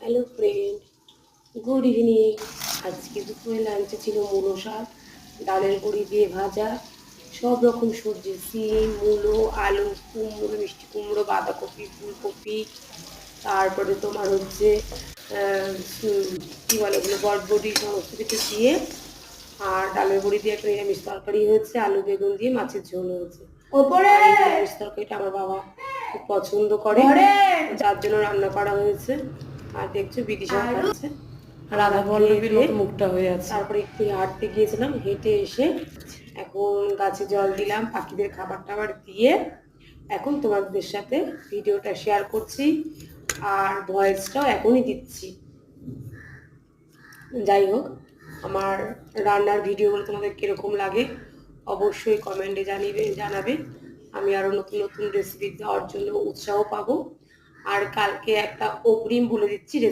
Hello friend, good evening. আজকে দুপুরে লাঞ্চে ছিল মূলো শাক, ডালের বড়ি দিয়ে ভাজা, সব রকম সবজি, সিম, মূলো, আলু, কুমড়ো, মিষ্টি কুমড়ো, বাঁধাকপি, ফুলকপি, তারপরে তোমার হচ্ছে কী বলে ওগুলো, বটবটি, সমস্ত কিছু দিয়ে, আর ডালের বড়ি দিয়ে একটা নিরামিষ তরকারি হয়েছে, আলু বেগুন দিয়ে মাছের ঝোল হয়েছে। আর এই নিরামিষ তরকারিটা আমার বাবা খুব পছন্দ করে, যার জন্য রান্না করা হয়েছে। আর দেখছো বিদিশা খাচ্ছে, রাধা পল্লবীর মতো মুখটা হয়ে আছে। তারপরে একটু হাঁটতে গিয়েছিলাম, হেঁটে এসে এখন গাছে জল দিলাম, পাখিদের খাবার টাবার দিয়ে এখন তোমাদের সাথে ভিডিওটা শেয়ার করছি, আর ভয়েসটাও এখনই দিচ্ছি। যাই হোক, আমার রান্নার ভিডিওগুলো তোমাদের কীরকম লাগে অবশ্যই কমেন্টে জানাবে। আমি আরও নতুন নতুন রেসিপি দেওয়ার জন্য উৎসাহ পাবো। আর কালকে একটা অগ্রিম বলে দিচ্ছি, রেসিপি